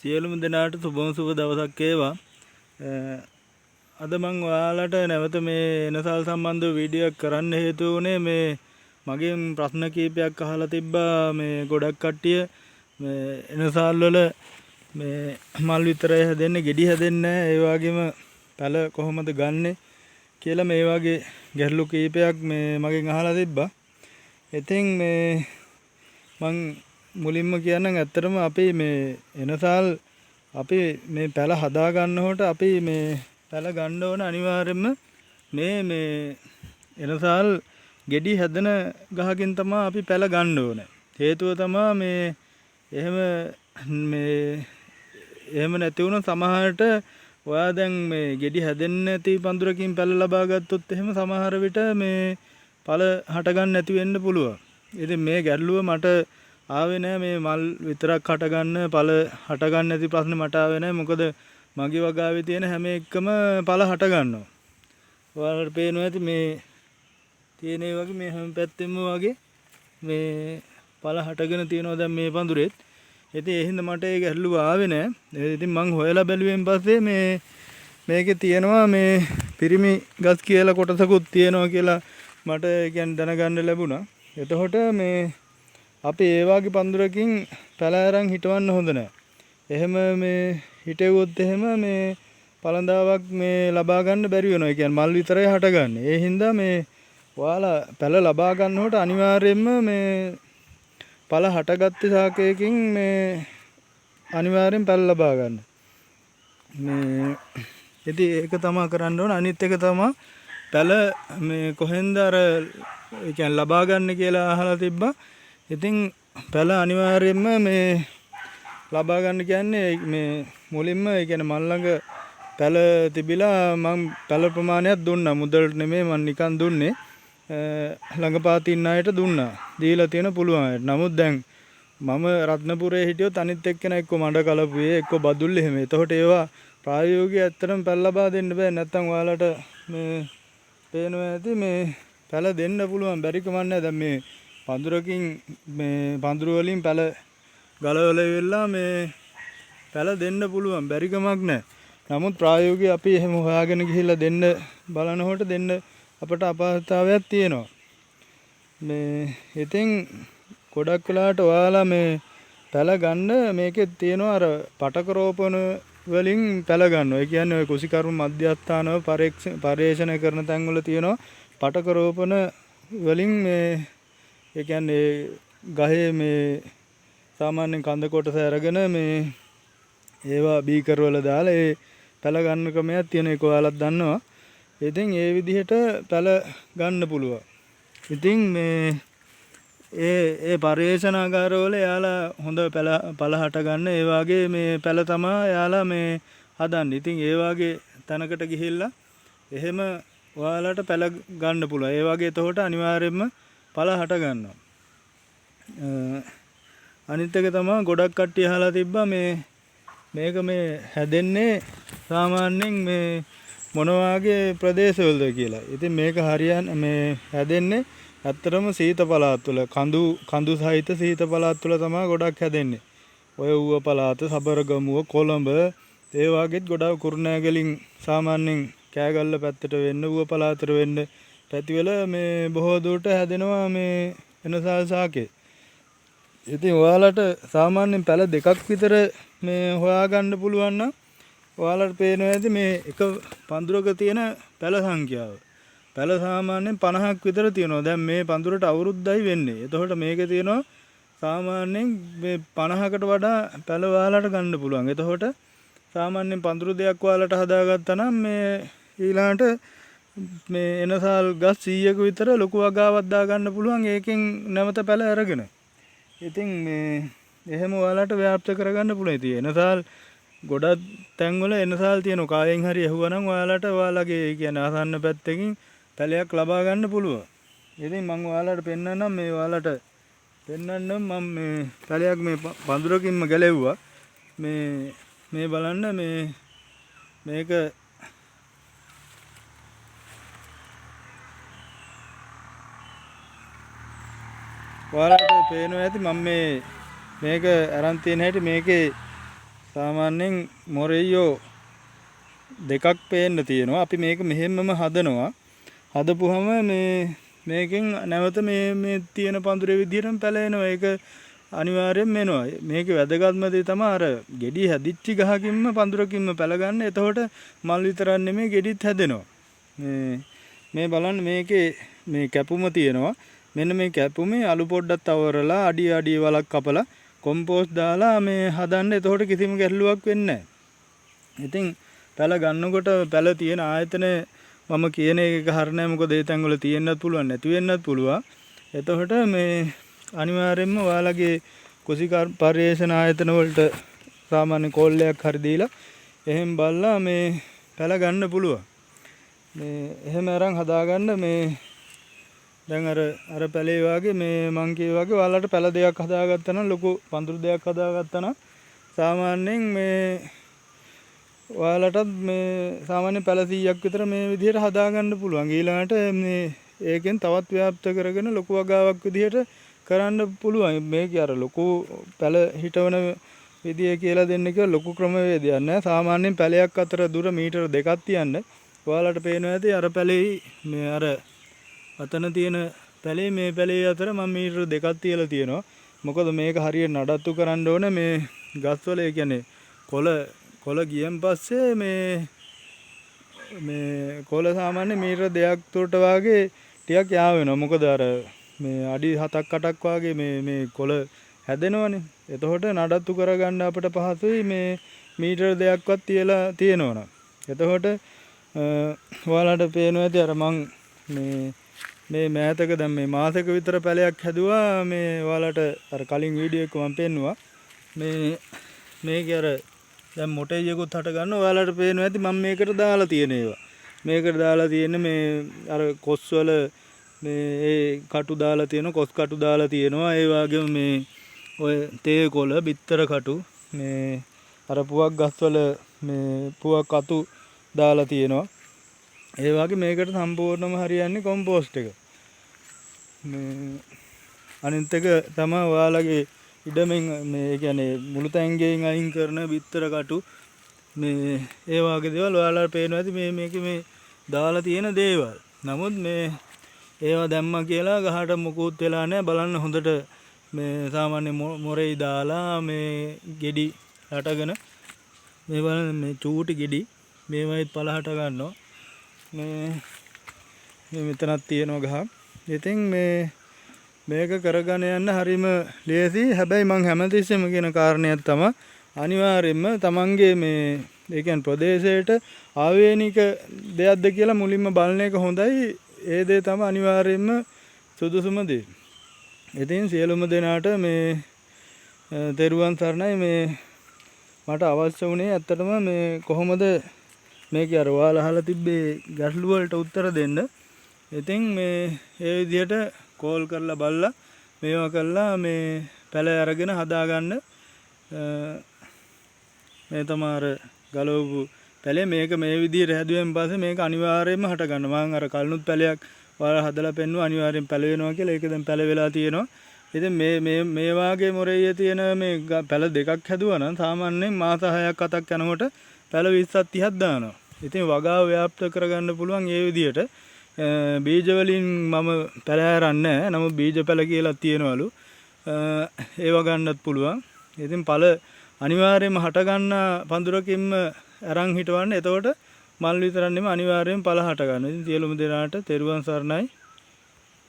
සියලුම දෙනාට සුබම සුබ දවසක් වේවා. අද මම ඔයාලට නැවත මේ එනසල් සම්බන්ධව වීඩියෝ එකක් කරන්න හේතු වුණේ මේ මගෙන් ප්‍රශ්න කීපයක් අහලා තිබ්බා මේ ගොඩක් කට්ටිය මේ එනසල් වල මේ මල් විතරයි හැදෙන්නේ, ගෙඩි හැදෙන්නේ නැහැ. ඒ වගේම පැල කොහොමද ගන්නෙ කියලා මේ වගේ ගැටලු කීපයක් මේ මගෙන් අහලා තිබ්බා. ඉතින් මේ මං මුලින්ම කියන්නම් ඇත්තටම අපි මේ එනසල් අපි මේ පැල හදා ගන්නකොට අපි මේ පැල ගන්න ඕන අනිවාර්යයෙන්ම මේ එනසල් ගෙඩි හැදෙන ගහකින් තමයි අපි පැල ගන්න ඕනේ. හේතුව තමයි එහෙම නැති වුණොත් සමහරට ඔයා දැන් මේ ගෙඩි හැදෙන්නේ නැති පඳුරකින් පැල ලබා ගත්තොත් එහෙම සමහර විට මේ ඵල හට ගන්න නැති වෙන්න පුළුවන්. ඉතින් මේ ගැටලුව මට ආවේ නෑ. මේ මල් විතරක් හට ගන්න ඵල හට ගන්න නැති ප්‍රශ්නේ මට ආවේ නෑ. මොකද මගේ වගාවේ තියෙන හැම එකම ඵල හට ගන්නවා. ඔයාලට පේනවා ඇති මේ තියෙන ඒ වගේ මේ හැම පැත්තෙම වගේ මේ ඵල හටගෙන තියෙනවා දැන් මේ පඳුරෙත්. ඉතින් ඒ හින්දා මට ඒ ගැටලුව ආවේ නෑ. ඉතින් මං හොයලා බැලුවෙන් පස්සේ මේකේ තියෙනවා මේ පිරිමි ගස් කියලා කොටසකුත් තියෙනවා කියලා මට කියන්නේ දැනගන්න ලැබුණා. එතකොට මේ අපි ඒ වගේ පඳුරකින් පැල අරන් හිටවන්න හොඳ නෑ. එහෙම මේ හිටෙවොත් එහෙම මේ පළඳාවක් මේ ලබා ගන්න බැරි වෙනවා. ඒ කියන්නේ මල් විතරයි හටගන්නේ. ඒ හින්දා මේ ඔයාලා පැල ලබා ගන්නකොට අනිවාර්යයෙන්ම මේ ඵල හටගත්ත ශාකයකින් මේ අනිවාර්යෙන් පැල ලබා ගන්න. මේ ඉතින් ඒක තමයි කරන්න ඕන. අනිත් එක තමයි පැල මේ කොහෙන්ද අර ඒ කියන්නේ ලබා ගන්න කියලා අහලා තිබ්බා. ඉතින් පැල අනිවාර්යයෙන්ම මේ ලබා ගන්න කියන්නේ මේ මුලින්ම ඒ කියන්නේ මල් ළඟ පැල තිබිලා මම පැල ප්‍රමාණයක් දුන්නා. මුදලට නෙමෙයි මම නිකන් දුන්නේ. ළඟපාත ඉන්න අයට දුන්නා. දීලා තියෙන පුළුවන් අයට. නමුත් දැන් මම රත්නපුරේ හිටියොත් අනිත් එක්කෙනා එක්ක මඩ කලපුවේ එක්ක බදුල්ල එහෙම. එතකොට ඒවා ප්‍රායෝගිකව ඇත්තටම පැල ලබා දෙන්න බෑ. නැත්තම් ඔයාලට මේ පේනවා ඇති මේ පැල දෙන්න පුළුවන්. බැරි කමක් නැහැ. දැන් මේ පඳුරකින් මේ පඳුර වලින් පැල ගලවලා ඉවරලා මේ පැල දෙන්න පුළුවන්. බැරි කමක් නැහැ. නමුත් ප්‍රායෝගිකව අපි එහෙම හොයාගෙන ගිහිල්ලා දෙන්න බලනකොට දෙන්න අපට අපහසුතාවයක් තියෙනවා. මේ ඉතින් ගොඩක් වෙලාවට ඔයාලා මේ පැල ගන්න මේකේ තියෙනවා අර පටක රෝපණ වලින් පැල ගන්නවා. ඒ කියන්නේ ඔය කුසිකර්ම මධ්‍යස්ථානව පරීක්ෂණ කරන තැන් වල තියෙනවා පටක රෝපණ වලින් මේ ඒ කියන්නේ ගහේ මේ සාමාන්‍ය කඳ කොටස අරගෙන මේ ඒවා බීකර් වල දාලා ඒ පැල ගන්න ක්‍රමයක් තියෙන එක ඔයාලත් දන්නවා. ඉතින් ඒ විදිහට පැල ගන්න පුළුවන්. ඉතින් මේ ඒ පරීක්ෂණාගාරවල එයාලා හොඳ පැල හට ගන්න ඒ වගේ මේ පැල තමයි එයාලා මේ හදන්නේ. ඉතින් ඒ වගේ තැනකට ගිහිල්ලා එහෙම ඔයාලට පැල ගන්න පුළුවන්. ඒ වගේ එතකොට අනිවාර්යයෙන්ම ඵල හට ගන්නවා. අනිත් එක තමයි ගොඩක් කට්ටිය අහලා තිබ්බා මේක මේ හැදෙන්නේ සාමාන්‍යයෙන් මේ මොන වාගේ ප්‍රදේශවලද කියලා. ඉතින් මේක හරියන්නේ මේ හැදෙන්නේ ඇත්තටම සීත පළාත් වල කඳු සහිත සීත පළාත් වල තමයි ගොඩක් හැදෙන්නේ. ඔය ඌව පළාත, සබරගමුව, කොළඹ ඒ වගේත් ගොඩක් කුරුණෑගලින් සාමාන්‍යයෙන් කෑගල්ල පැත්තට වෙන්න ඌව පළාතට වෙන්න පැතිවල මේ බොහෝ දුරට හැදෙනවා මේ එනසල් ශාකේ. ඉතින් ඔයාලට සාමාන්‍යයෙන් පැල දෙකක් විතර මේ හොයාගන්න පුළුවන් නම් ඔයාලට පේනවා ඇති මේ එක පඳුරක තියෙන පැල සංඛ්‍යාව. පැල සාමාන්‍යයෙන් 50ක් විතර තියෙනවා. දැන් මේ පඳුරට අවුරුද්දයි වෙන්නේ. එතකොට මේකේ තියෙනවා සාමාන්‍යයෙන් මේ 50කට වඩා පැල ඔයාලට ගන්න පුළුවන්. එතකොට සාමාන්‍යයෙන් පඳුරු දෙයක් ඔයාලට හදාගත්තා නම් මේ ඊළඟට මේ එනසල් ගස් 100ක විතර ලොකු වගාවක් දා ගන්න පුළුවන්. ඒකෙන් නැවත පැල අරගෙන. ඉතින් මේ එහෙම ඔයාලට ව්‍යාප්ත කරගන්න පුළුවන්. ඉතින් එනසල් ගොඩක් තැන්වල එනසල් තියෙනවා. කායෙන් හරි ඇහුවනම් ඔයාලට ඔයාලගේ කියන්නේ ආසන්න පැත්තකින් පැලයක් ලබා ගන්න පුළුවන්. ඉතින් මම ඔයාලට පෙන්නන්නම් මේ ඔයාලට පෙන්නන්නම් මම මේ පැලයක් මේ පඳුරකින්ම ගැලෙව්වා. මේ බලන්න මේක ඔයාලට පේනවා ඇති මම මේක අරන් තියෙන හැටි මේකේ සාමාන්‍යයෙන් මොරෙයෝ දෙකක් පේන්න තියෙනවා. අපි මේක මෙහෙමම හදනවා. හදපුවම මේකෙන් නැවත මේ තියෙන පඳුරේ විදිහටම පැලෙනවා. ඒක අනිවාර්යෙන් වෙනවා. මේකේ වැදගත්ම දේ තමයි අර ගෙඩි හැදිච්ච ගහකින්ම පඳුරකින්ම පැල ගන්න. එතකොට මල් විතරක් නෙමෙයි ගෙඩිත් හැදෙනවා. මේ බලන්න මේකේ මේ කැපුම තියෙනවා. මෙන්න මේ කැපුමේ අලු පොඩ්ඩක් තවරලා අඩි වලක් කපලා කොම්පෝස්ට් දාලා මේ හදන්න. එතකොට කිසිම ගැටලුවක් වෙන්නේ නැහැ. ඉතින් පැල ගන්නකොට පැල තියෙන ආයතන මම කියන එක හරිය නැහැ. මොකද ඒ තැන් වල තියෙන්නත් පුළුවන් නැති වෙන්නත් පුළුවන්. එතකොට මේ අනිවාර්යයෙන්ම ඔයාලගේ කුසි පරිේෂණ ආයතන වලට සාමාන්‍ය කෝල්ලයක් හරි දීලා එහෙම බලලා මේ පැල ගන්න පුළුවන්. මේ එහෙම අරන් හදාගන්න මේ දැන් අර පැලේ වාගේ මේ මං කිය වගේ ඔයාලට පැල දෙයක් හදාගත්තා නම් ලොකු පඳුරු දෙයක් හදාගත්තා නම් සාමාන්‍යයෙන් මේ ඔයාලටත් මේ සාමාන්‍ය පැල 100ක් විතර මේ විදිහට හදාගන්න පුළුවන්. ඊළඟට මේ ඒකෙන් තවත් ව්‍යාප්ත කරගෙන ලොකු වගාවක් විදිහට කරන්න පුළුවන්. මේක අර ලොකු පැල හිටවන විදිය කියලා දෙන්න කියලා ලොකු ක්‍රමවේදයක් නෑ. සාමාන්‍යයෙන් පැලයක් අතර දුර මීටර 2ක් තියන්න ඔයාලට පේනවා ඇති අර පැලේ මේ අර අතන තියෙන පැලේ මේ පැලේ අතර මම මීටර 2ක් තියලා තියෙනවා. මොකද මේක හරියට නඩත්තු කරන්න ඕනේ මේ ගස්වල. ඒ කියන්නේ කොළ ගියන් පස්සේ මේ කොළ සාමාන්‍ය මීටර 2ක් තුරට වාගේ ටිකක් යාව වෙනවා. මොකද අර මේ අඩි 7ක් 8ක් වාගේ මේ කොළ හැදෙනවනේ. එතකොට නඩත්තු කරගන්න අපිට පහසුයි මේ මීටර 2ක්වත් තියලා තියෙනවනම්. එතකොට ඔයාලට පේනවා ඇති අර මං මේ මෑතක දැන් මේ මාසෙක විතර පැලයක් හැදුවා. මේ ඔයාලට අර කලින් වීඩියෝ එක මම පෙන්නුවා. මේකේ අර දැන් මොටෙයියකුත් හට ගන්න ඔයාලට පේනවා ඇති මම මේකට දාලා තියෙන ඒවා. මේකට දාලා තියෙන මේ අර කොස්වල මේ ඒ කටු දාලා තියෙනවා. කොස් කටු දාලා තියෙනවා. ඒ වගේම මේ ඔය තේ කොළ බිත්තර කටු මේ අර පුවක් ගස්වල මේ පුවක් අතු දාලා තියෙනවා. ඒ වගේ මේකට සම්පූර්ණම හරියන්නේ කොම්පෝස්ට් එක. මේ අනිත් එක තමයි ඔයාලගේ ඉඩමෙන් මේ කියන්නේ මුළු තැන්ගෙන් අයින් කරන බිත්තර කටු මේ ඒ වගේ දේවල් ඔයාලට පේනවා ඇති මේකේ මේ දාලා තියෙන දේවල්. නමුත් මේ ඒවා දැම්මා කියලා ගහට මුකුත් වෙලා නැහැ. බලන්න හොඳට මේ සාමාන්‍ය මොරේ දාලා මේ ගෙඩි හටගෙන මේ බලන්න මේ චූටි ගෙඩි මේවයිත් පළහට ගන්නවා. මේ මෙතනක් තියෙනවා ගහක්. ඉතින් මේක කරගෙන යන්න හරිම ලේසි. හැබැයි මං හැමතිස්සෙම කියන කාරණයක් තමයි අනිවාර්යයෙන්ම තමන්ගේ මේ ඒ කියන්නේ ප්‍රදේශයට ආවේනික දෙයක්ද කියලා මුලින්ම බලන එක හොඳයි. ඒ දේ තමයි අනිවාර්යයෙන්ම සුදුසුම දේ. ඉතින් සියලුම දෙනාට මේ තෙරුවන් සරණයි. මේ මට අවශ්‍ය වුණේ ඇත්තටම මේ කොහොමද මේක අර ඔයාලා අහලා තිබ්බේ ගැටළු වලට උත්තර දෙන්න. ඉතින් මේ ඒ විදිහට කෝල් කරලා බලලා මේවා කරලා මේ පැල අරගෙන හදාගන්න. මේ තමයි අර ගලවපු පැලේ. මේක මේ විදිහට හැදුවෙන් පස්සේ මේක අනිවාර්යයෙන්ම හට ගන්නවා. මම අර කලිනුත් පැලයක් ඔයාලා හදලා පෙන්නුවා අනිවාර්යෙන් පැල වෙනවා කියලා. ඒක දැන් පැල වෙලා තියෙනවා. ඉතින් මේ වාගේ මොරේයේ තියෙන මේ පැල දෙකක් හැදුවා නම් සාමාන්‍යයෙන් මාස 6ක් 7ක් යනකොට පැල 20ක් 30ක් දානවා. ඉතින් වගාව ව්‍යාප්ත කරගන්න පුළුවන් ඒ විදිහට. බීජ වලින් මම පැල ආරන්නේ නැහැ. නමුත් බීජ පැල කියලා තියෙනවලු. ඒව ගන්නත් පුළුවන්. ඉතින් ඵල අනිවාර්යයෙන්ම හට ගන්න පඳුරකින්ම අරන් හිටවන්න. එතකොට මල් විතරක් නෙමෙයි අනිවාර්යයෙන්ම ඵල හට ගන්නවා. ඉතින් සියලුම දෙනාට තෙරුවන් සරණයි.